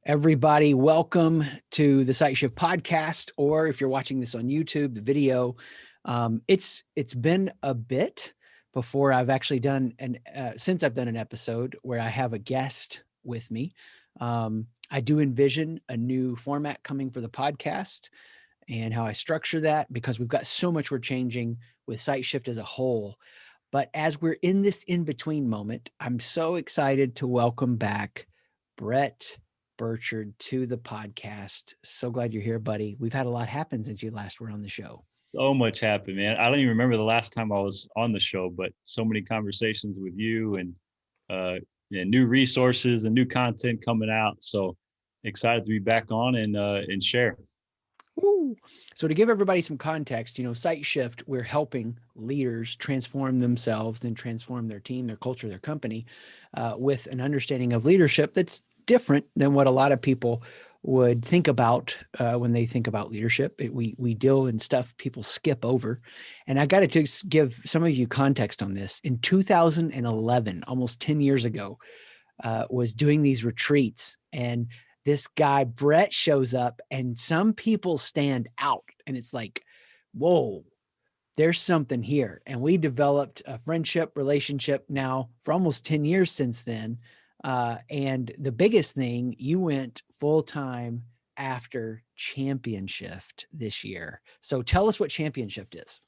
Everybody, welcome to the SightShift podcast, or if you're watching this on YouTube, the video. It's been a bit before I've actually done since I've done an episode where I have a guest with me. I do envision a new format coming for the podcast and how I structure that because we've got so much we're changing with SightShift as a whole. But as we're in this in-between moment, I'm so excited to welcome back Bret Burchard to the podcast. So glad you're here, buddy. We've had a lot happen since you last were on the show. So much happened, man. I don't even remember the last time I was on the show, but so many conversations with you and new resources and new content coming out. So excited to be back on and share. Woo. So to give everybody some context, SightShift, we're helping leaders transform themselves and transform their team, their culture, their company with an understanding of leadership that's different than what a lot of people would think about when they think about leadership. We deal in stuff people skip over. And I got to just give some of you context on this. In 2011, almost 10 years ago, was doing these retreats, and this guy, Bret, shows up, and some people stand out, and it's like, whoa, there's something here. And we developed a friendship relationship now for almost 10 years since then. And the biggest thing, you went full-time after Champion Shift this year. So tell us what Champion Shift is.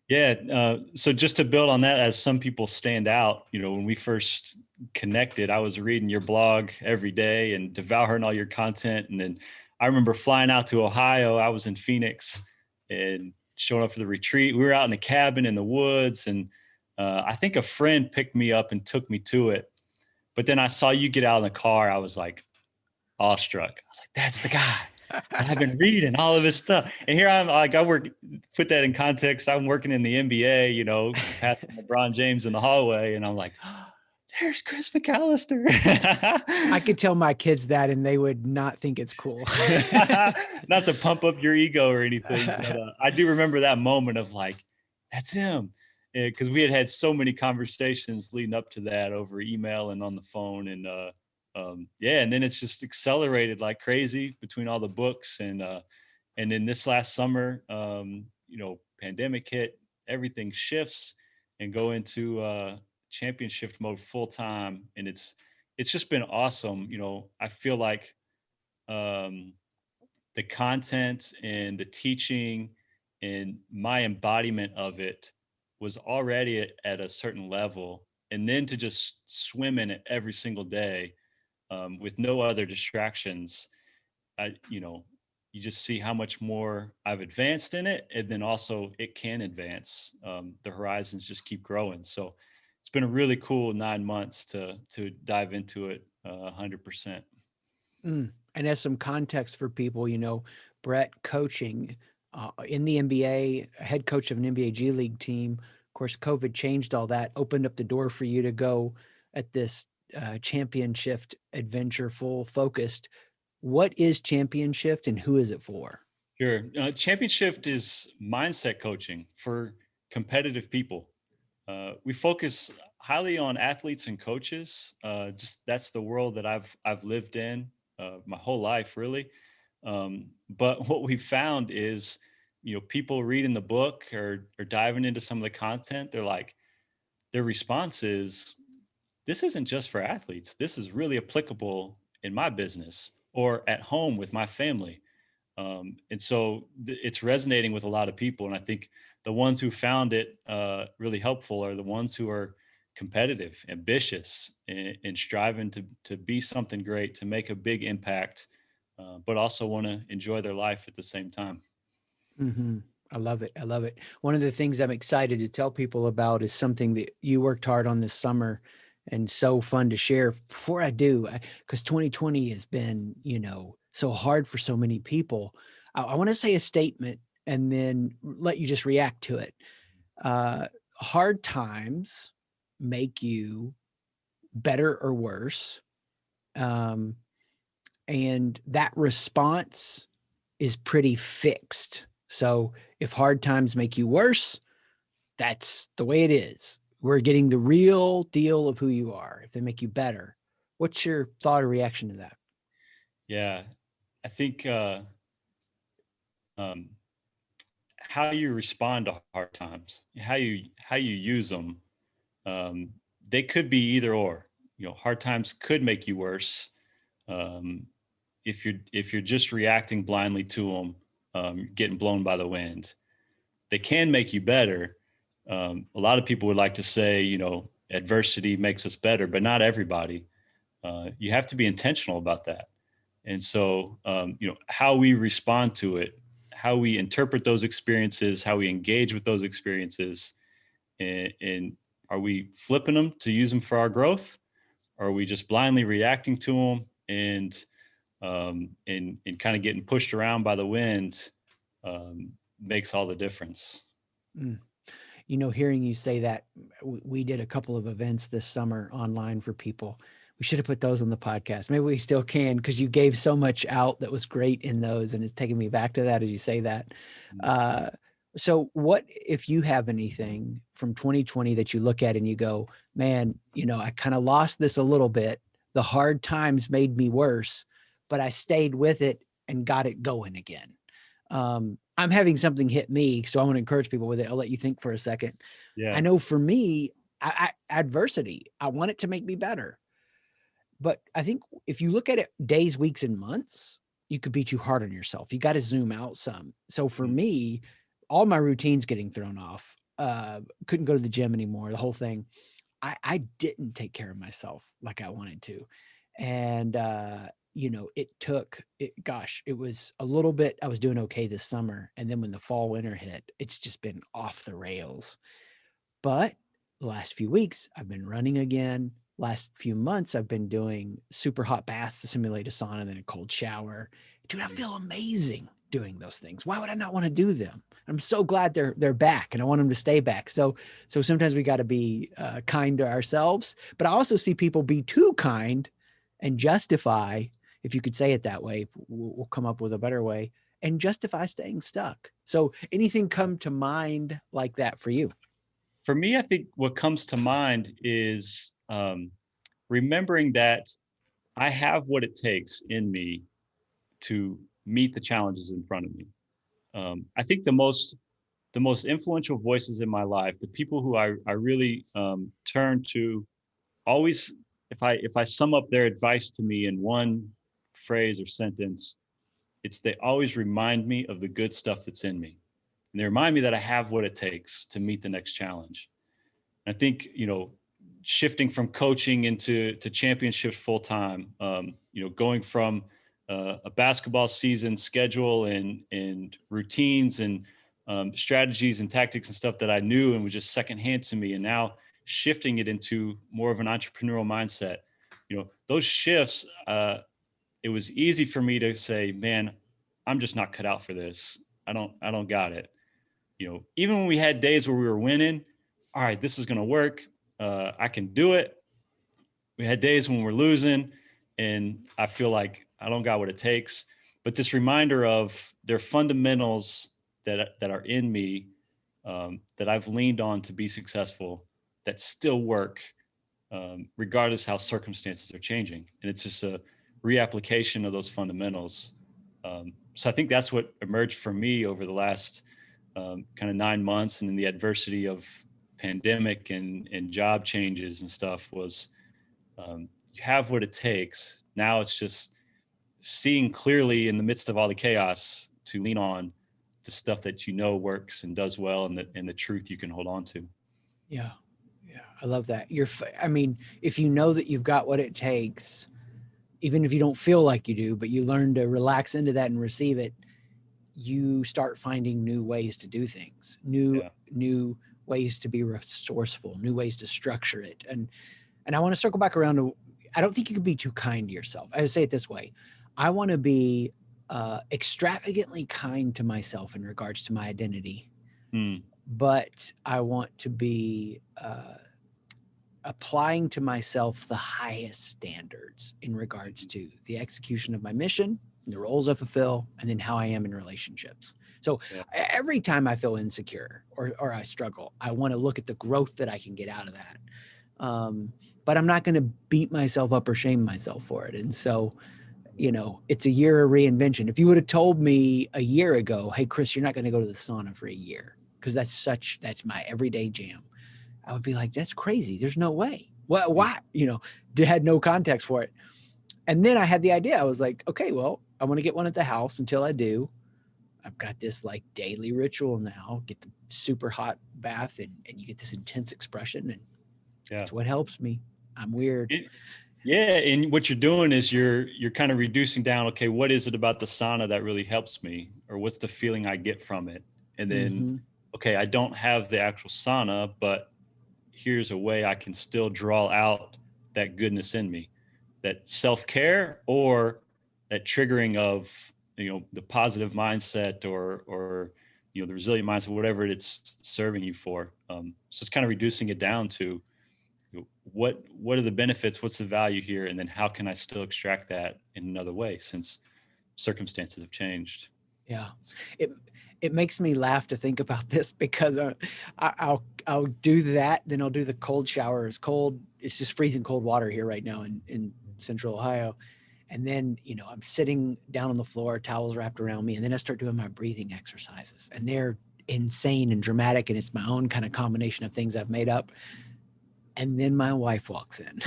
Yeah. So just to build on that, as some people stand out, when we first connected, I was reading your blog every day and devouring all your content. And then I remember flying out to Ohio. I was in Phoenix and showing up for the retreat. We were out in a cabin in the woods, and I think a friend picked me up and took me to it. But then I saw you get out in the car. I was like awestruck. I was like, that's the guy. I've been reading all of his stuff. And here I'm like, put that in context. I'm working in the NBA, passing LeBron James in the hallway. And I'm like, oh, there's Chris McAllister. I could tell my kids that and they would not think it's cool. Not to pump up your ego or anything, but I do remember that moment of like, that's him. Because we had so many conversations leading up to that over email and on the phone. And and then it's just accelerated like crazy between all the books and then this last summer, pandemic hit, everything shifts and go into champion shift mode full time, and it's just been awesome. I feel like the content and the teaching and my embodiment of it was already at a certain level, and then to just swim in it every single day with no other distractions, you just see how much more I've advanced in it. And then also it can advance. The horizons just keep growing. So it's been a really cool 9 months to dive into it 100%. And as some context for people, Bret coaching in the NBA, head coach of an NBA G League team. Of course, COVID changed all that, opened up the door for you to go at this Champion Shift adventure, full focused. What is Champion Shift and who is it for? Sure. Champion Shift is mindset coaching for competitive people. We focus highly on athletes and coaches. Just that's the world that I've lived in my whole life, really. But what we found is, people reading the book or diving into some of the content, their response is, this isn't just for athletes. This is really applicable in my business or at home with my family. And so it's resonating with a lot of people. And I think the ones who found it really helpful are the ones who are competitive, ambitious, and striving to be something great, to make a big impact, but also want to enjoy their life at the same time. Mm-hmm. I love it. I love it. One of the things I'm excited to tell people about is something that you worked hard on this summer and so fun to share. Before I do, because 2020 has been, so hard for so many people. I want to say a statement and then let you just react to it. Hard times make you better or worse. And that response is pretty fixed. So if hard times make you worse, that's the way it is. We're getting the real deal of who you are. If they make you better, what's your thought or reaction to that? Yeah. I think um, how you respond to hard times, how you use them, um, they could be either or. Hard times could make you worse, um, if you're just reacting blindly to them, getting blown by the wind. They can make you better. A lot of people would like to say, adversity makes us better, but not everybody. You have to be intentional about that. And so, how we respond to it, how we interpret those experiences, how we engage with those experiences, and are we flipping them to use them for our growth? Or are we just blindly reacting to them and kind of getting pushed around by the wind, makes all the difference. Mm. You know, hearing you say that, we did a couple of events this summer online for people. We should have put those on the podcast. Maybe we still can, because you gave so much out that was great in those, and it's taking me back to that as you say that. Mm. Uh, so what if you have anything from 2020 that you look at and you go, man, I kind of lost this a little bit. The hard times made me worse, but I stayed with it and got it going again. I'm having something hit me, so I want to encourage people with it. I'll let you think for a second. I Yeah. know for me, adversity, I want it to make me better. But I think if you look at it days, weeks, and months, you could be too hard on yourself. You got to zoom out some. So for Mm. me, all my routines getting thrown off. Couldn't go to the gym anymore. The whole thing. I didn't take care of myself like I wanted to. And it took it, gosh, it was a little bit, I was doing okay this summer. And then when the fall winter hit, it's just been off the rails. But the last few weeks, I've been running again. Last few months, I've been doing super hot baths to simulate a sauna and then a cold shower. Dude, I feel amazing doing those things. Why would I not want to do them? I'm so glad they're back, and I want them to stay back. So sometimes we got to be kind to ourselves, but I also see people be too kind and justify, if you could say it that way, we'll come up with a better way, and justify staying stuck. So anything come to mind like that for you? For me, I think what comes to mind is remembering that I have what it takes in me to meet the challenges in front of me. I think the most influential voices in my life, the people who I really turn to, always, if I sum up their advice to me in one phrase or sentence, it's they always remind me of the good stuff that's in me, and they remind me that I have what it takes to meet the next challenge. I think, shifting from coaching into championship full time, going from a basketball season schedule and routines and strategies and tactics and stuff that I knew and was just secondhand to me, and now shifting it into more of an entrepreneurial mindset. Those shifts, it was easy for me to say, man, I'm just not cut out for this. I don't got it. Even when we had days where we were winning, all right, this is going to work. I can do it. We had days when we're losing, and I feel like I don't got what it takes. But this reminder of their fundamentals that are in me, that I've leaned on to be successful, that still work, regardless how circumstances are changing. And it's just a reapplication of those fundamentals. So I think that's what emerged for me over the last kind of 9 months, and in the adversity of pandemic and job changes and stuff, was you have what it takes. Now it's just seeing clearly in the midst of all the chaos to lean on the stuff that works and does well, and the truth you can hold on to. Yeah. Yeah. I love that. I mean, if you know that you've got what it takes, even if you don't feel like you do, but you learn to relax into that and receive it, you start finding new ways to do things, Yeah. new ways to be resourceful, new ways to structure it. And I want to circle back around to, I don't think you can be too kind to yourself. I would say it this way. I want to be extravagantly kind to myself in regards to my identity, Mm. but I want to be applying to myself the highest standards in regards to the execution of my mission, and the roles I fulfill, and then how I am in relationships. So Yeah. every time I feel insecure or I struggle, I want to look at the growth that I can get out of that. But I'm not going to beat myself up or shame myself for it. And so it's a year of reinvention. If you would have told me a year ago, hey, Chris, you're not going to go to the sauna for a year because that's my everyday jam, I would be like, that's crazy. There's no way. Why? Had no context for it. And then I had the idea. I was like, okay, well, I want to get one at the house. Until I do, I've got this like daily ritual now, get the super hot bath and you get this intense expression. And it's what helps me. I'm weird. Yeah, and what you're doing is you're kind of reducing down, okay, what is it about the sauna that really helps me, or what's the feeling I get from it? And then okay, I don't have the actual sauna, but here's a way I can still draw out that goodness in me, that self-care, or that triggering of the positive mindset, or the resilient mindset, whatever it's serving you for. So it's kind of reducing it down to what are the benefits, what's the value here, and then how can I still extract that in another way since circumstances have changed. Yeah, it makes me laugh to think about this because I'll do that, then I'll do the cold shower. It's just freezing cold water here right now in Central Ohio, and then I'm sitting down on the floor, towels wrapped around me, and then I start doing my breathing exercises, and they're insane and dramatic, and it's my own kind of combination of things I've made up. And then my wife walks in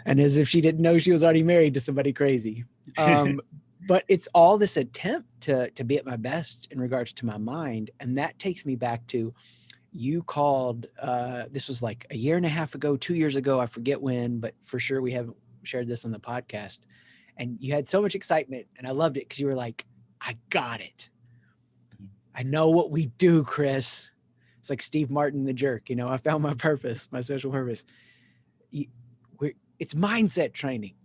and as if she didn't know she was already married to somebody crazy. But it's all this attempt to be at my best in regards to my mind. And that takes me back to, you called, this was like a year and a half ago, 2 years ago, I forget when, but for sure we haven't shared this on the podcast. And you had so much excitement and I loved it because you were like, I got it. I know what we do, Chris. It's like Steve Martin, the jerk, I found my purpose, my social purpose. It's mindset training.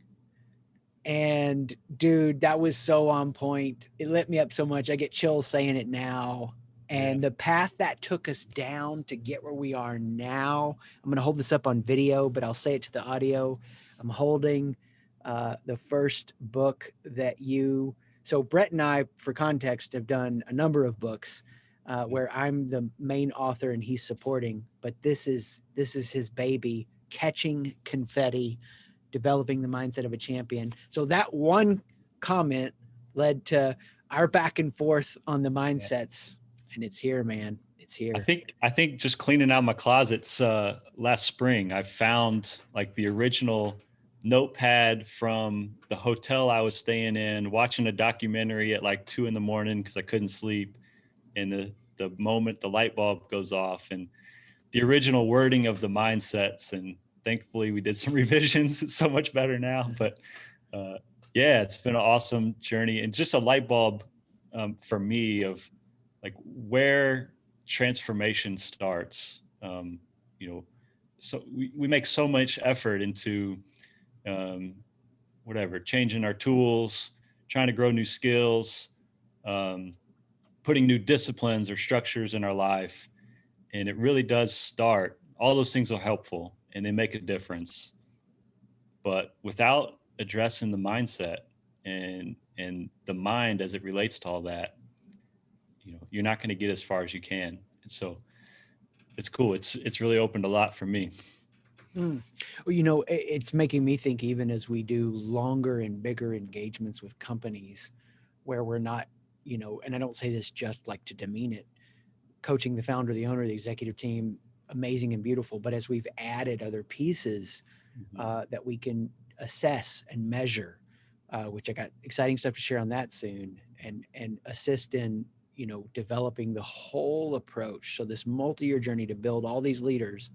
And dude, that was so on point. It lit me up so much. I get chills saying it now. And the path that took us down to get where we are now, I'm going to hold this up on video, but I'll say it to the audio. I'm holding the first book so Bret and I, for context, have done a number of books where I'm the main author and he's supporting, but this is his baby, Catching Confetti, Developing the Mindset of a Champion. So that one comment led to our back and forth on the mindsets, and it's here, man. It's here. I think just cleaning out my closets last spring, I found like the original notepad from the hotel I was staying in, watching a documentary at like 2 a.m. because I couldn't sleep. And the moment the light bulb goes off, and the original wording of the mindsets, and thankfully we did some revisions. It's so much better now, but it's been an awesome journey, and just a light bulb for me of like where transformation starts. So we make so much effort into changing our tools, trying to grow new skills, putting new disciplines or structures in our life. And it really does start, all those things are helpful and they make a difference. But without addressing the mindset and the mind as it relates to all that, you're not going to get as far as you can. And so it's cool. It's really opened a lot for me. Well, it's making me think, even as we do longer and bigger engagements with companies where we're not, and I don't say this just like to demean it, coaching the founder, the owner, the executive team, amazing and beautiful. But as we've added other pieces that we can assess and measure, which I got exciting stuff to share on that soon, and assist in, developing the whole approach. So this multi-year journey to build all these leaders,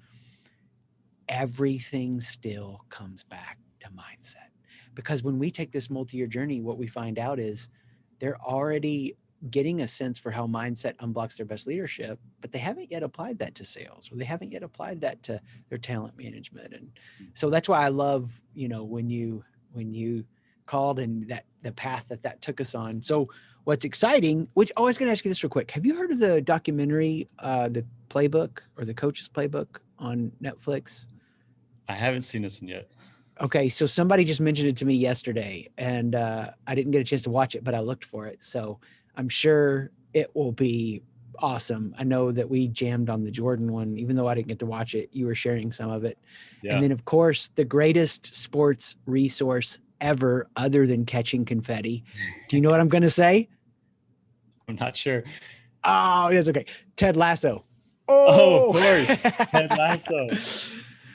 everything still comes back to mindset. Because when we take this multi-year journey, what we find out is they're already getting a sense for how mindset unblocks their best leadership, but they haven't yet applied that to sales, or they haven't yet applied that to their talent management. And so that's why I love, when you called and that the path that took us on. So what's exciting, which I was going to ask you this real quick. Have you heard of the documentary, the playbook, or the coach's playbook on Netflix? I haven't seen this one yet. Okay. So somebody just mentioned it to me yesterday, and I didn't get a chance to watch it, but I looked for it. So I'm sure it will be awesome. I know that we jammed on the Jordan one, even though I didn't get to watch it. You were sharing some of it. Yeah. And then, of course, the greatest sports resource ever other than catching confetti. Do you know what I'm going to say? I'm not sure. Oh, that's okay. Ted Lasso. Oh, of Oh, course. Ted Lasso.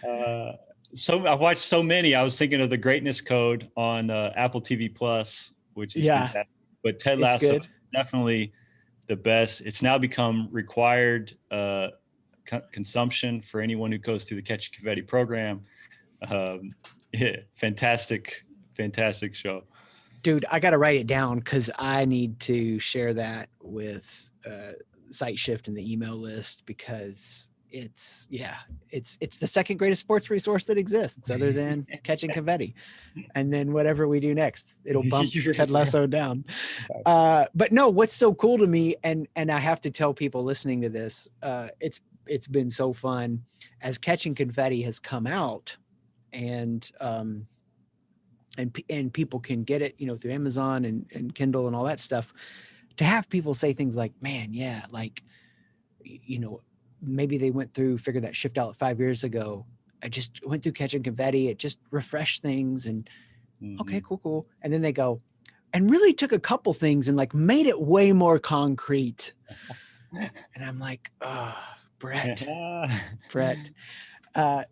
Uh, so I watched so many. I was thinking of The Greatness Code on Apple TV Plus, which is yeah, fantastic. But Ted it's Lasso good. is definitely the best. It's now become required consumption for anyone who goes through the Catch Confetti program. Yeah, fantastic, fantastic show. Dude, I got to write it down because I need to share that with SightShift in the email list because it's the second greatest sports resource that exists other than catching confetti. And then whatever we do next, it'll bump Ted Lasso down. But no, what's so cool to me, and I have to tell people listening to this, it's been so fun as Catching Confetti has come out, and people can get it, through Amazon and Kindle and all that stuff. To have people say things like, "Man, yeah, like, maybe they figured that shift out 5 years ago. I just went through Catching Confetti. It just refreshed things, and okay, cool." And then they go, and really took a couple things and like made it way more concrete. And I'm like, oh, Bret.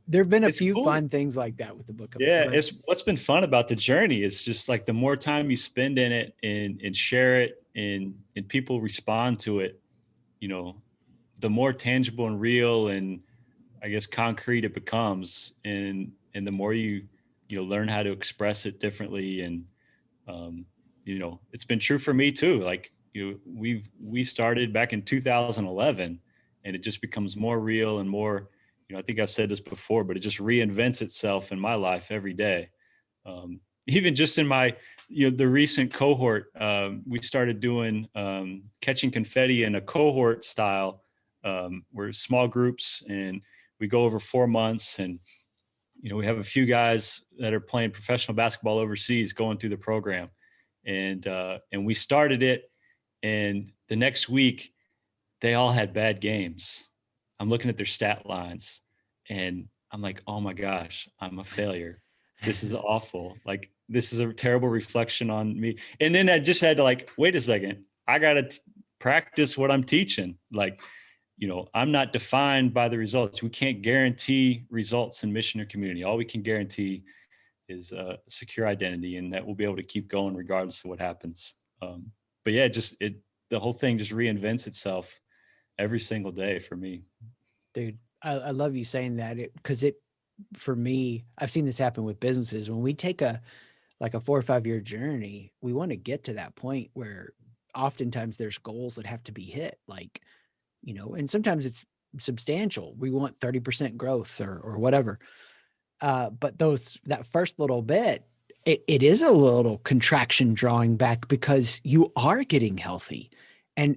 There've been a It's few cool. fun things like that with the book. Yeah, it's what's been fun about the journey. It's just like the more time you spend in it and share it and people respond to it, the more tangible and real and I guess concrete it becomes, and the more you learn how to express it differently, and it's been true for me too. Like we started back in 2011, and it just becomes more real and more. I think I've said this before, but it just reinvents itself in my life every day. Even just in my the recent cohort, we started doing catching confetti in a cohort style. We're small groups and we go over 4 months, and we have a few guys that are playing professional basketball overseas going through the program, and we started it, and the next week they all had bad games. I'm looking at their stat lines and I'm like, oh my gosh, I'm a failure. This is awful. Like, this is a terrible reflection on me. And then I just had to like, wait a second, I got to practice what I'm teaching. Like, I'm not defined by the results. We can't guarantee results in mission or community. All we can guarantee is a secure identity, and that we'll be able to keep going regardless of what happens. But yeah, the whole thing just reinvents itself every single day for me. Dude, I love you saying that, because for me, I've seen this happen with businesses. When we take a 4 or 5 year journey, we want to get to that point where oftentimes there's goals that have to be hit, like, and sometimes it's substantial. We want 30% growth or whatever. But that first little bit, it is a little contraction drawing back because you are getting healthy, and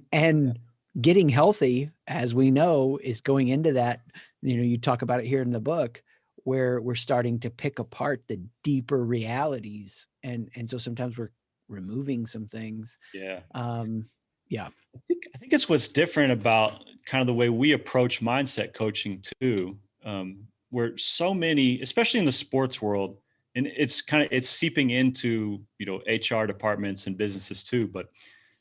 getting healthy, as we know, is going into that, you talk about it here in the book, where we're starting to pick apart the deeper realities. And so sometimes we're removing some things. Yeah. Yeah. I think it's what's different about kind of the way we approach mindset coaching too, where so many, especially in the sports world, and it's seeping into, HR departments and businesses too, but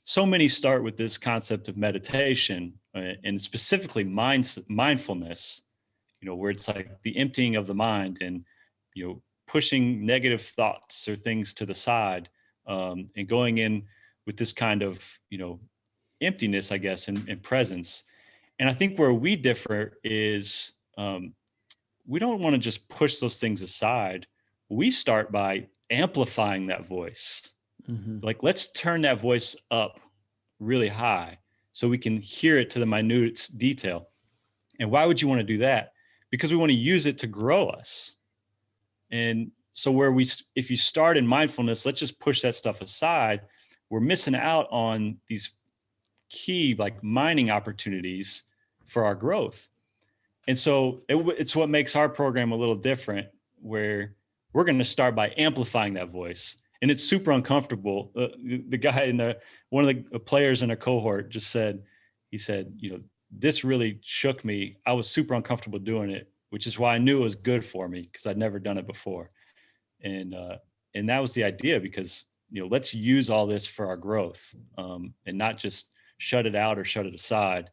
so many start with this concept of meditation, and specifically mindfulness, where it's like the emptying of the mind and, pushing negative thoughts or things to the side, and going in with this kind of, emptiness, I guess, and presence. And I think where we differ is, we don't want to just push those things aside. We start by amplifying that voice. Mm-hmm. Like, let's turn that voice up really high so we can hear it to the minute detail. And why would you want to do that? Because we want to use it to grow us. And so if you start in mindfulness, let's just push that stuff aside, we're missing out on these key like mining opportunities for our growth. And so it's what makes our program a little different, where we're going to start by amplifying that voice. And it's super uncomfortable. The guy one of the players in a cohort just said, this really shook me. I was super uncomfortable doing it, which is why I knew it was good for me, because I'd never done it before. And And that was the idea, because, let's use all this for our growth, and not just shut it out or shut it aside,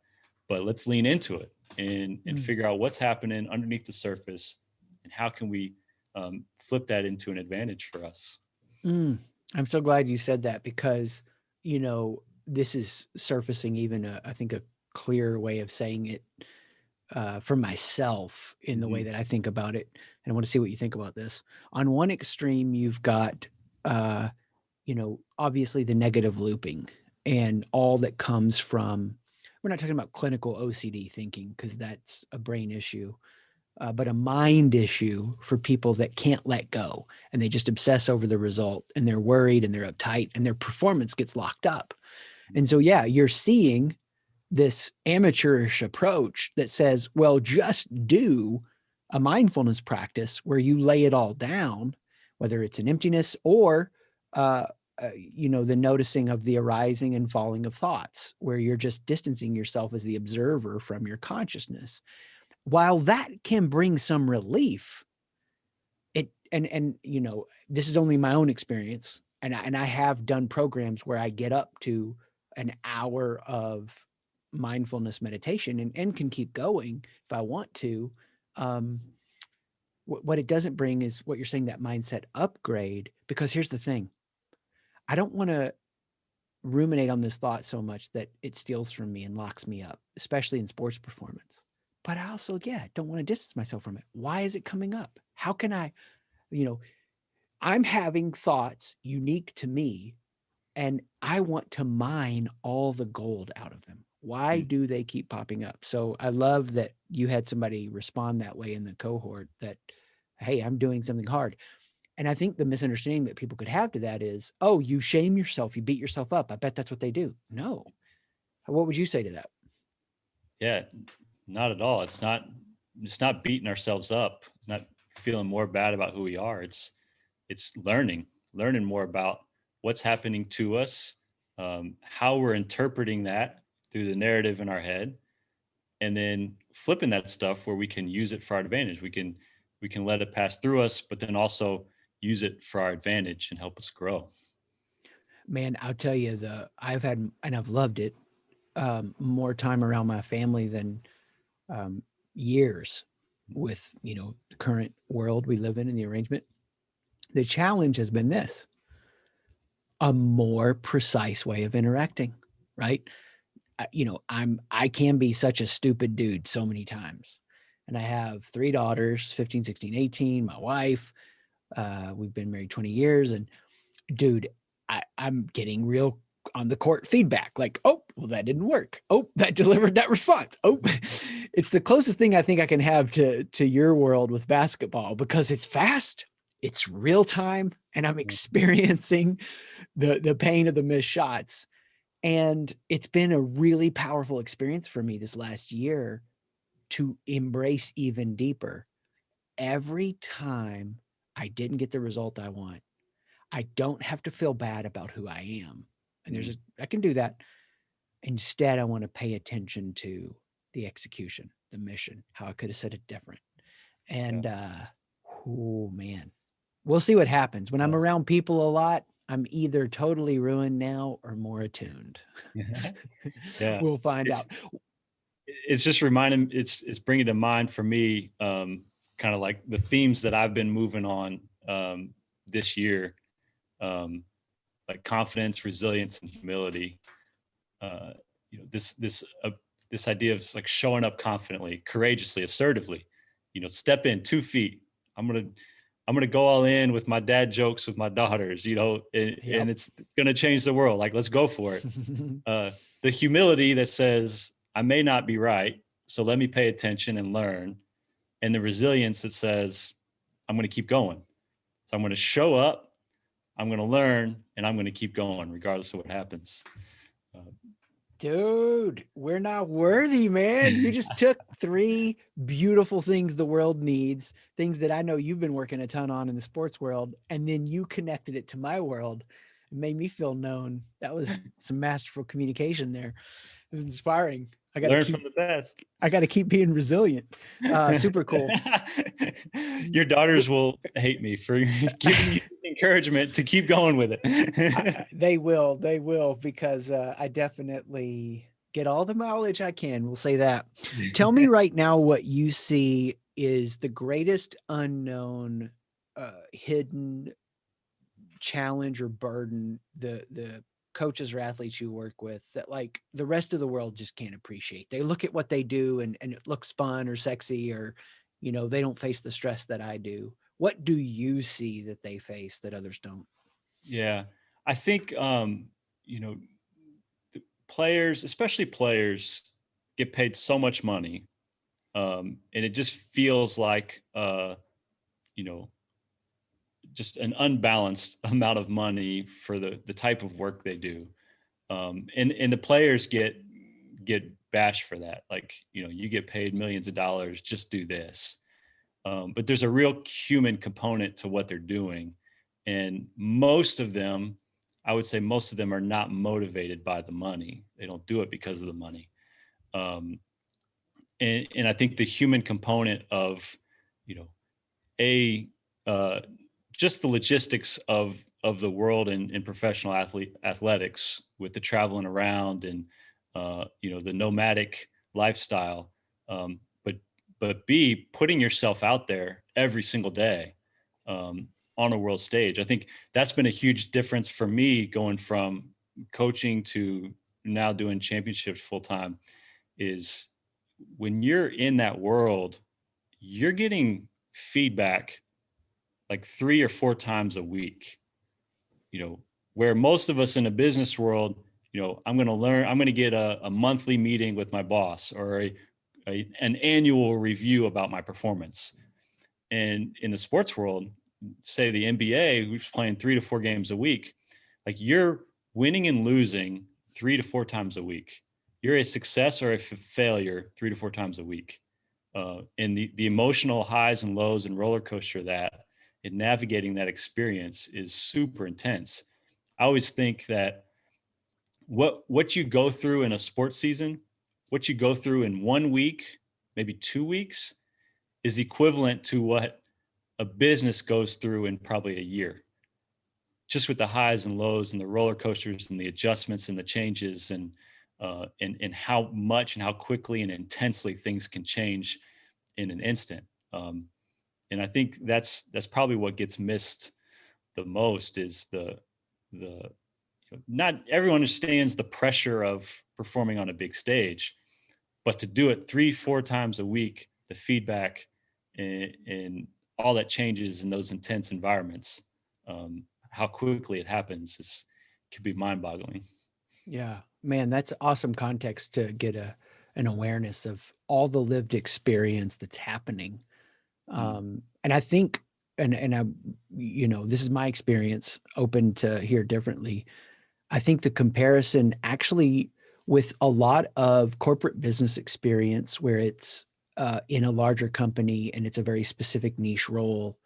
but let's lean into it and figure out what's happening underneath the surface, and how can we flip that into an advantage for us. I'm so glad you said that, because, this is surfacing even I think a clear way of saying it for myself in the way that I think about it. And I want to see what you think about this. On one extreme, you've got, obviously the negative looping and all that comes from, we're not talking about clinical OCD thinking, because that's a brain issue, but a mind issue for people that can't let go, and they just obsess over the result, and they're worried and they're uptight, and their performance gets locked up. And so, yeah, you're seeing this amateurish approach that says, well, just do a mindfulness practice where you lay it all down, whether it's an emptiness or, the noticing of the arising and falling of thoughts, where you're just distancing yourself as the observer from your consciousness. While that can bring some relief, this is only my own experience, and I have done programs where I get up to an hour of mindfulness meditation and can keep going if I want to. What it doesn't bring is what you're saying, that mindset upgrade, because here's the thing. I don't want to ruminate on this thought so much that it steals from me and locks me up, especially in sports performance. But I also, don't want to distance myself from it. Why is it coming up? How can I, I'm having thoughts unique to me, and I want to mine all the gold out of them. Why do they keep popping up? So I love that you had somebody respond that way in the cohort, that, hey, I'm doing something hard. And I think the misunderstanding that people could have to that is, oh, you shame yourself, you beat yourself up. I bet that's what they do. No. What would you say to that? Yeah, not at all. It's not beating ourselves up. It's not feeling more bad about who we are. It's learning more about what's happening to us, how we're interpreting that through the narrative in our head, and then flipping that stuff where we can use it for our advantage. We can let it pass through us, but then also use it for our advantage and help us grow. Man, I'll tell you, I've had, and I've loved it, more time around my family than years with, the current world we live in and the arrangement. The challenge has been this: a more precise way of interacting, right? I can be such a stupid dude so many times. And I have 3 daughters, 15, 16, 18, my wife. We've been married 20 years. And dude, I'm getting real on the court feedback. Like, oh, well, that didn't work. Oh, that delivered that response. Oh, it's the closest thing I think I can have to your world with basketball, because it's fast, it's real time, and I'm experiencing the pain of the missed shots. And it's been a really powerful experience for me this last year to embrace even deeper. Every time I didn't get the result I want, I don't have to feel bad about who I am. And I can do that. Instead, I want to pay attention to the execution, the mission, how I could have said it different. And, oh man, we'll see what happens. When I'm around people a lot, I'm either totally ruined now or more attuned. Yeah. We'll find out. It's just reminding, it's bringing to mind for me, kind of like the themes that I've been moving on this year, like confidence, resilience, and humility. This idea of like showing up confidently, courageously, assertively. Step in 2 feet. I'm gonna go all in with my dad jokes with my daughters. And it's gonna change the world. Like, let's go for it. The humility that says, I may not be right, so let me pay attention and learn. And the resilience that says, I'm going to keep going. So I'm going to show up, I'm going to learn, and I'm going to keep going regardless of what happens. Dude, we're not worthy, man. You just took 3 beautiful things the world needs, things that I know you've been working a ton on in the sports world, and then you connected it to my world. It made me feel known. That was some masterful communication there. It was inspiring. I got to learn from the best. I got to keep being resilient. Super cool. Your daughters will hate me for giving you encouragement to keep going with it. They will, because I definitely get all the mileage I can. We'll say that. Tell me right now what you see is the greatest unknown, hidden challenge or burden the coaches or athletes you work with that like the rest of the world just can't appreciate. They look at what they do and it looks fun or sexy, or they don't face the stress that I do. What do you see that they face that others don't? Yeah, I think players, especially players, get paid so much money, and it just feels like you know just an unbalanced amount of money for the type of work they do, and the players get bashed for that. Like, you get paid millions of dollars, just do this. But there's a real human component to what they're doing, and most of them, I would say, most of them are not motivated by the money. They don't do it because of the money. Um, and I think the human component of, you know, a just the logistics of the world in professional athletics, with the traveling around and the nomadic lifestyle, but B, putting yourself out there every single day, on a world stage. I think that's been a huge difference for me, going from coaching to now doing championships full time. Is when you're in that world, you're getting feedback like 3 or 4 times a week, where most of us in a business world, I'm going to get a monthly meeting with my boss, or an annual review about my performance. And in the sports world, say the NBA, who's playing 3 to 4 games a week, like, you're winning and losing 3 to 4 times a week. You're a success or a failure 3 to 4 times a week. And the emotional highs and lows and roller coaster and navigating that experience is super intense. I always think that what you go through in a sports season, what you go through in 1 week, maybe 2 weeks, is equivalent to what a business goes through in probably a year, just with the highs and lows and the roller coasters and the adjustments and the changes, and how much and how quickly and intensely things can change in an instant. And I think that's probably what gets missed the most, is not everyone understands the pressure of performing on a big stage, but to do it 3-4 times a week, the feedback and all that changes in those intense environments, how quickly it happens can be mind-boggling. Yeah, man, that's awesome context to get an awareness of all the lived experience that's happening. And I think, and I, this is my experience, open to hear differently. I think the comparison actually with a lot of corporate business experience, where it's in a larger company and it's a very specific niche role,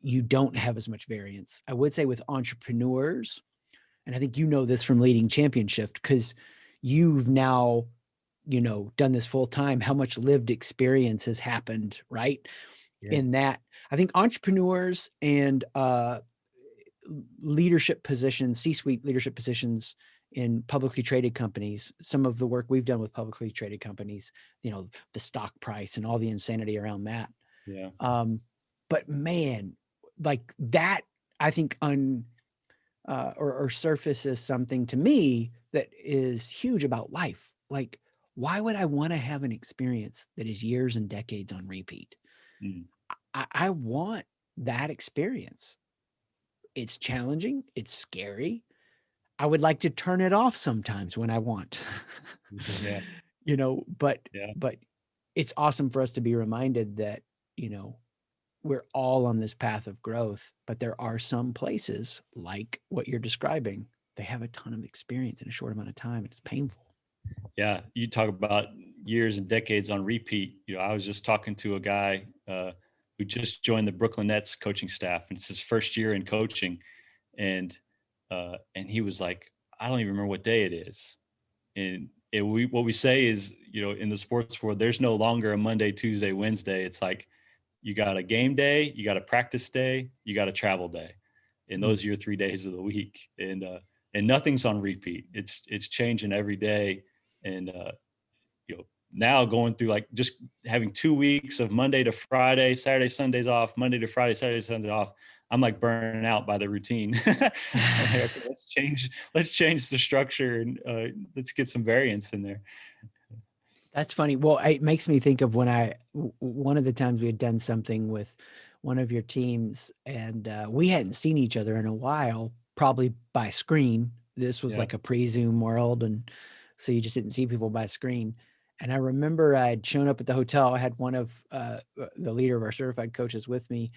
you don't have as much variance. I would say with entrepreneurs, and I think this from leading championship, because you've now, done this full time, how much lived experience has happened, right? Yeah. In that, I think entrepreneurs and leadership positions, C-suite leadership positions in publicly traded companies, some of the work we've done with publicly traded companies, the stock price and all the insanity around that. Yeah. But man, like that, I think or surfaces something to me that is huge about life. Like, why would I want to have an experience that is years and decades on repeat? Mm. I want that experience. It's challenging. It's scary. I would like to turn it off sometimes when I want, Yeah. but Yeah. it's awesome for us to be reminded that, we're all on this path of growth, but there are some places like what you're describing. They have a ton of experience in a short amount of time, and it's painful. Yeah. You talk about years and decades on repeat. I was just talking to a guy who just joined the Brooklyn Nets coaching staff, and it's his first year in coaching. And he was like, I don't even remember what day it is. And what we say is, in the sports world, there's no longer a Monday, Tuesday, Wednesday. It's like, you got a game day, you got a practice day, you got a travel day. and those are your 3 days of the week. And nothing's on repeat. It's changing every day. And now going through like just having 2 weeks of Monday to Friday, Saturday, Sundays off, Monday to Friday, Saturday, Sunday off. I'm like burning out by the routine. I'm like, okay, let's change the structure, and let's get some variance in there. That's funny. Well, it makes me think of one of the times we had done something with one of your teams, and we hadn't seen each other in a while, probably by screen. This was like a pre-Zoom world, and so you just didn't see people by screen. And I remember I'd shown up at the hotel. I had one of the leader of our certified coaches with me,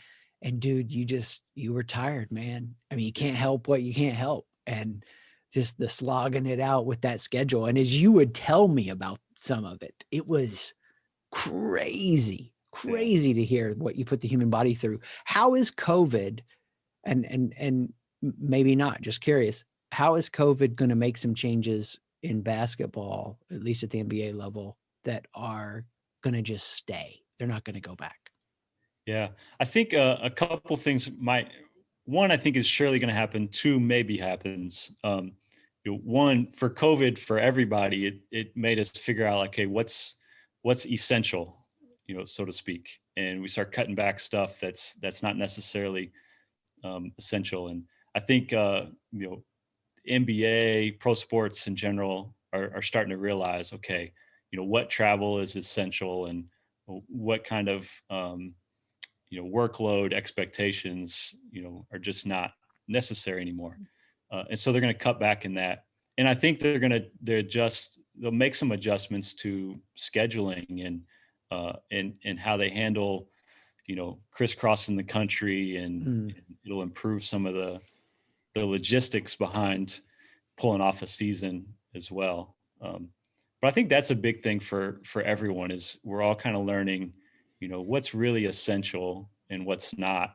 and dude, you were tired, man. I mean, you can't help what you can't help, and just the slogging it out with that schedule. And as you would tell me about some of it, it was crazy to hear what you put the human body through. How is COVID, and maybe not, just curious, how is COVID going to make some changes in basketball, at least at the NBA level, that are going to just stay? They're not going to go back. Yeah, I think a couple things one, I think is surely going to happen. Two, maybe happens. One, for COVID, for everybody, it made us figure out, okay, what's essential, so to speak. And we start cutting back stuff that's not necessarily essential. And I think, NBA, pro sports in general are starting to realize, okay, what travel is essential, and what kind of, workload expectations, are just not necessary anymore. And so they're going to cut back in that. And I think they'll make some adjustments to scheduling and how they handle, crisscrossing the country, and it'll improve some of the logistics behind pulling off a season as well. But I think that's a big thing for everyone, is we're all kind of learning, what's really essential and what's not.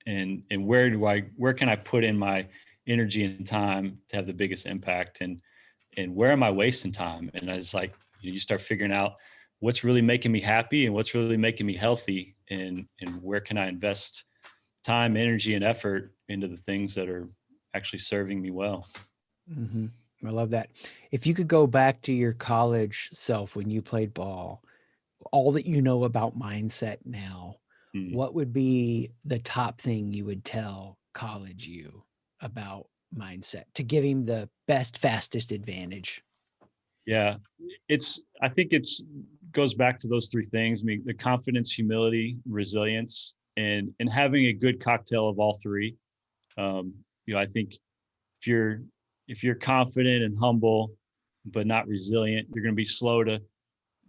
And where can I put in my energy and time to have the biggest impact, and where am I wasting time? And I was like, you start figuring out what's really making me happy and what's really making me healthy, and where can I invest time, energy, and effort into the things that are actually serving me well. Mm-hmm. I love that. If you could go back to your college self when you played ball, all that you know about mindset now, what would be the top thing you would tell college you about mindset to give him the best, fastest advantage? Yeah, I think goes back to those three things. I mean, the confidence, humility, resilience, and having a good cocktail of all three. I think if you're confident and humble, but not resilient, you're going to be slow to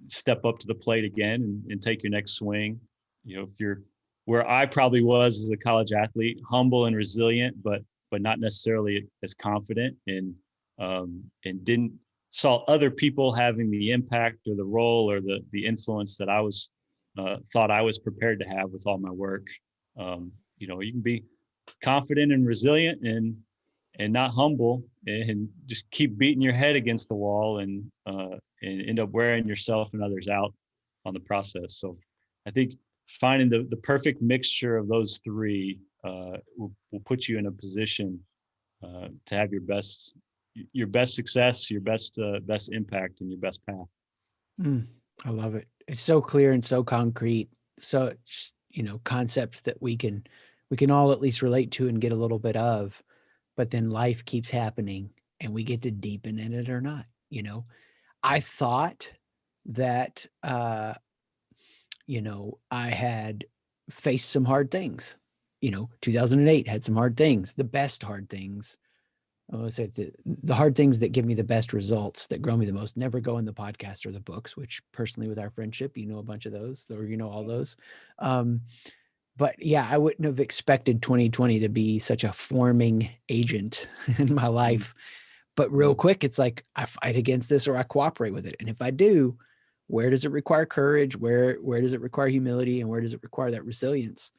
step up to the plate again and take your next swing. If you're where I probably was as a college athlete, humble and resilient, but not necessarily as confident, and didn't saw other people having the impact or the role or the influence that I was thought I was prepared to have with all my work. You can be confident and resilient and not humble, and just keep beating your head against the wall, and end up wearing yourself and others out on the process. So I think finding the perfect mixture of those three will put you in a position to have your best success, your best impact, and your best path. I love it. It's so clear and so concrete. So, concepts that we can all at least relate to and get a little bit of, but then life keeps happening and we get to deepen in it or not. I thought that, I had faced some hard things. 2008 had some hard things, the best hard things. Let's say the hard things that give me the best results, that grow me the most, never go in the podcast or the books, which personally with our friendship, a bunch of those, or all those. But yeah, I wouldn't have expected 2020 to be such a forming agent in my life. But real quick, it's like I fight against this or I cooperate with it. And if I do, where does it require courage? Where does it require humility? And where does it require that resilience?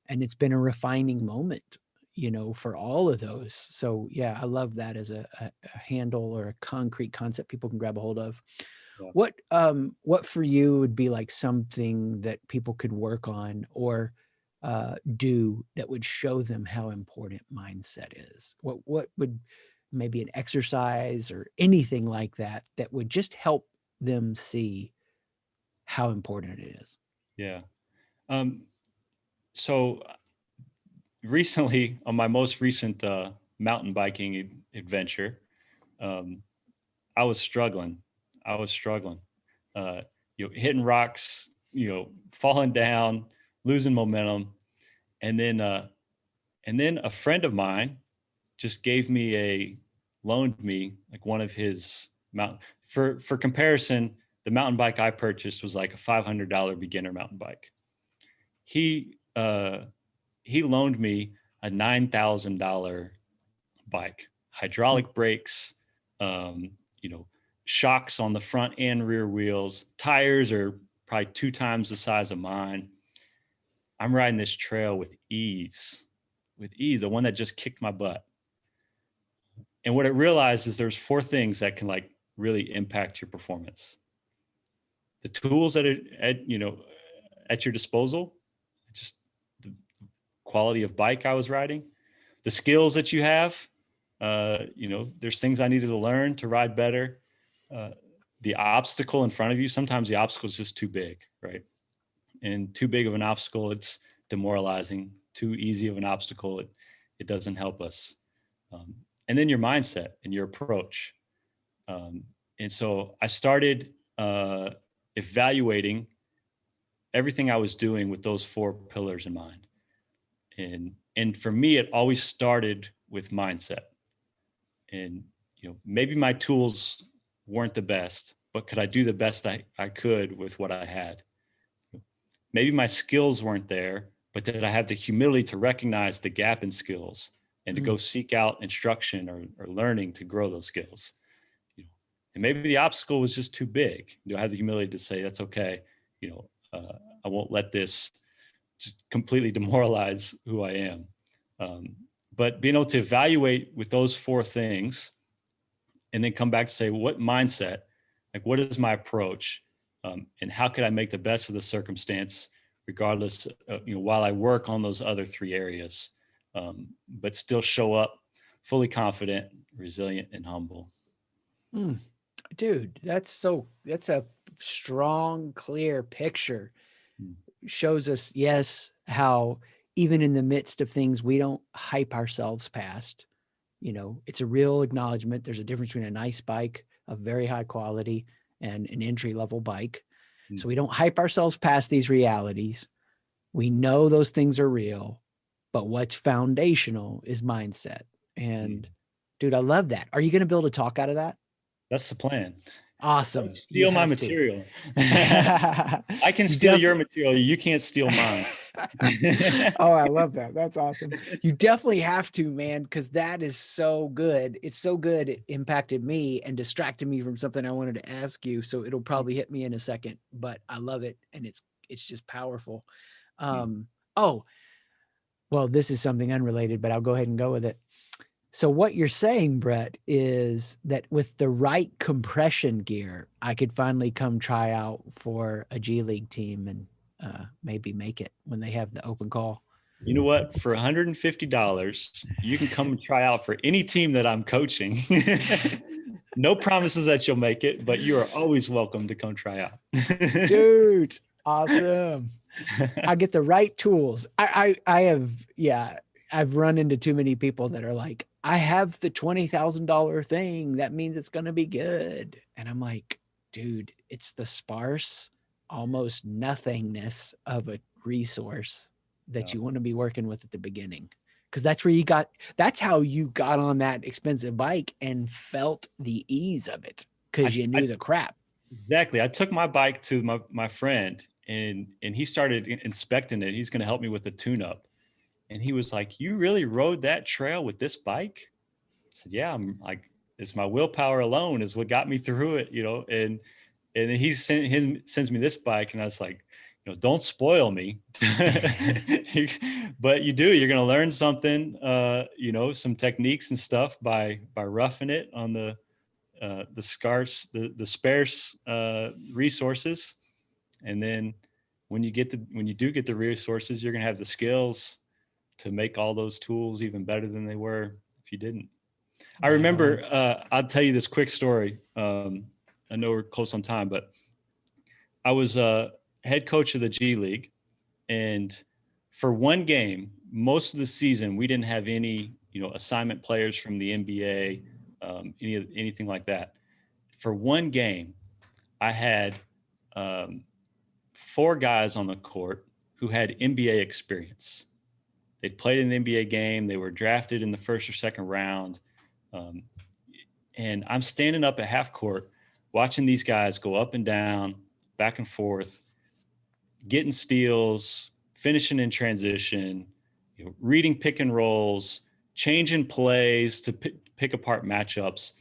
And it's been a refining moment, for all of those. So yeah, I love that as a handle or a concrete concept people can grab a hold of. Yeah. What for you would be like something that people could work on, or do that would show them how important mindset is? What would maybe an exercise or anything like that that would just help them see how important it is? Yeah. Um, so recently, on my most recent mountain biking adventure, um, I was struggling. I was struggling. Uh, hitting rocks, falling down, losing momentum, and then a friend of mine just loaned me like one of his mountain. For comparison, the mountain bike I purchased was like a $500 beginner mountain bike. He loaned me a $9,000 bike, hydraulic brakes, um, you know, shocks on the front and rear wheels. Tires are probably 2 times the size of mine. I'm riding this trail with ease, the one that just kicked my butt. And what I realized is there's 4 things that can like really impact your performance. The tools that are at your disposal, just the quality of bike I was riding, the skills that you have. There's things I needed to learn to ride better. The obstacle in front of you, sometimes the obstacle is just too big, right? And too big of an obstacle, it's demoralizing. Too easy of an obstacle, it doesn't help us. And then your mindset and your approach. And so I started evaluating everything I was doing with those 4 pillars in mind. And for me, it always started with mindset. And maybe my tools weren't the best, but could I do the best I could with what I had? Maybe my skills weren't there, but did I have the humility to recognize the gap in skills and to go seek out instruction or learning to grow those skills? And maybe the obstacle was just too big. Do I have the humility to say, that's okay. I won't let this just completely demoralize who I am. But being able to evaluate with those 4 things and then come back to say, what mindset, like what is my approach? And how could I make the best of the circumstance, regardless, while I work on those other 3 areas, but still show up fully confident, resilient, and humble. Dude, that's a strong, clear picture. Shows us, yes, how even in the midst of things we don't hype ourselves past, it's a real acknowledgement. There's a difference between a nice bike of very high quality and an entry level bike. So we don't hype ourselves past these realities. We know those things are real, but what's foundational is mindset. And dude, I love that. Are you going to build a talk out of that? That's the plan. Awesome. Don't steal my material. I can steal your material. You can't steal mine. Oh, I love that. That's awesome. You definitely have to, man, because that is so good. It's so good. It impacted me and distracted me from something I wanted to ask you. So it'll probably hit me in a second, but I love it. And it's just powerful. Oh, well, this is something unrelated, but I'll go ahead and go with it. So what you're saying, Bret, is that with the right compression gear, I could finally come try out for a G League team and maybe make it when they have the open call. You know what? For $150, you can come and try out for any team that I'm coaching. No promises that you'll make it, but you are always welcome to come try out. Dude, awesome. I get the right tools. I've run into too many people that are like, I have the $20,000 thing. That means it's going to be good. And I'm like, dude, it's the sparse, almost nothingness of a resource that you want to be working with at the beginning. Because that's how you got on that expensive bike and felt the ease of it because you knew the crap. Exactly. I took my bike to my friend and he started inspecting it. He's going to help me with the tune-up. And he was like, "You really rode that trail with this bike?" I said, "Yeah, I'm like, it's my willpower alone is what got me through it, And he sends me this bike, and I was like, don't spoil me, but you're going to learn something, some techniques and stuff by roughing it on the sparse resources, and then when you do get the resources, you're going to have the skills to make all those tools even better than they were if you didn't. I remember, I'll tell you this quick story. I know we're close on time, but I was a head coach of the G League, and for one game, most of the season, we didn't have any, assignment players from the NBA, anything like that. For one game, I had 4 guys on the court who had NBA experience. They'd played in an NBA game. They were drafted in the first or second round. And I'm standing up at half court watching these guys go up and down, back and forth, getting steals, finishing in transition, reading pick and rolls, changing plays to pick apart matchups.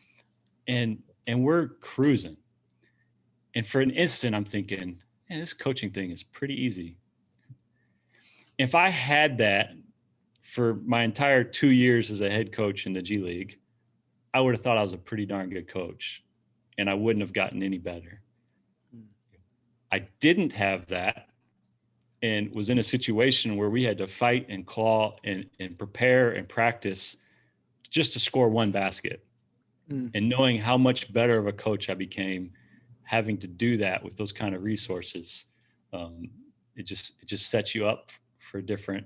And we're cruising. And for an instant, I'm thinking, man, this coaching thing is pretty easy. If I had that for my entire 2 years as a head coach in the G League, I would have thought I was a pretty darn good coach, and I wouldn't have gotten any better. I didn't have that and was in a situation where we had to fight and claw and prepare and practice just to score one basket. And knowing how much better of a coach I became having to do that with those kind of resources, it just sets you up for a different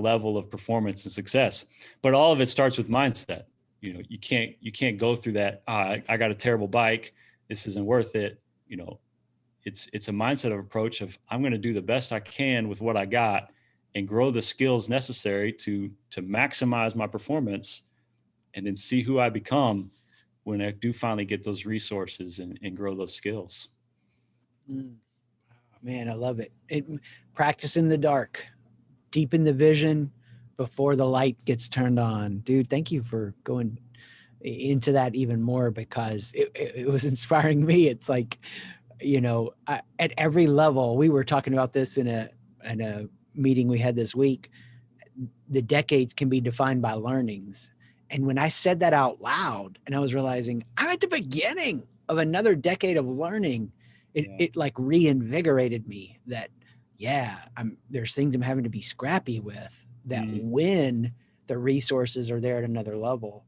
level of performance and success. But all of it starts with mindset. You can't go through that. I got a terrible bike. This isn't worth it. It's a mindset of approach of I'm going to do the best I can with what I got and grow the skills necessary to maximize my performance, and then see who I become when I do finally get those resources and grow those skills. Man, I love it. Practice in the dark, deepen the vision before the light gets turned on. Dude, thank you for going into that even more, because it was inspiring me. It's like, at every level, we were talking about this in a meeting we had this week. The decades can be defined by learnings. And when I said that out loud, and I was realizing I'm at the beginning of another decade of learning, it like reinvigorated me that, there's things I'm having to be scrappy with, that when the resources are there at another level,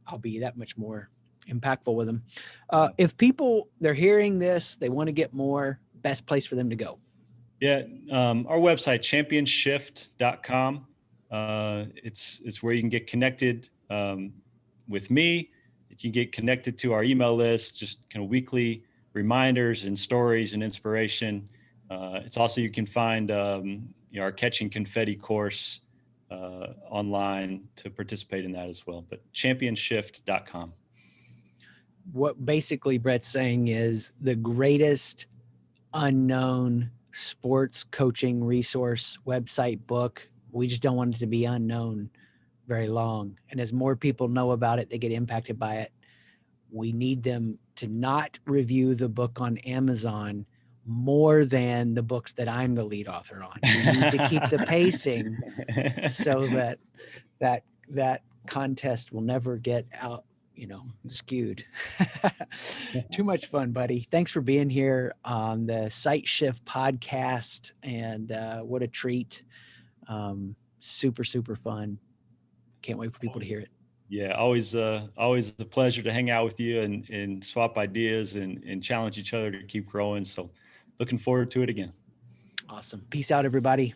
I'll be that much more impactful with them. If people, they're hearing this, they want to get more, best place for them to go. Yeah. Our website, championshift.com. It's where you can get connected with me. You can get connected to our email list, just kind of weekly reminders and stories and inspiration. It's also, you can find our Catching Confetti course online to participate in that as well. But championshift.com. What basically Bret's saying is the greatest unknown sports coaching resource, website, book. We just don't want it to be unknown very long. And as more people know about it, they get impacted by it. We need them to not review the book on Amazon more than the books that I'm the lead author on. We need to keep the pacing so that contest will never get out, skewed. Too much fun, buddy. Thanks for being here on the SightShift podcast. And what a treat. Super, super fun. Can't wait for people to hear it. Yeah, always a pleasure to hang out with you and swap ideas and challenge each other to keep growing. So looking forward to it again. Awesome. Peace out, everybody.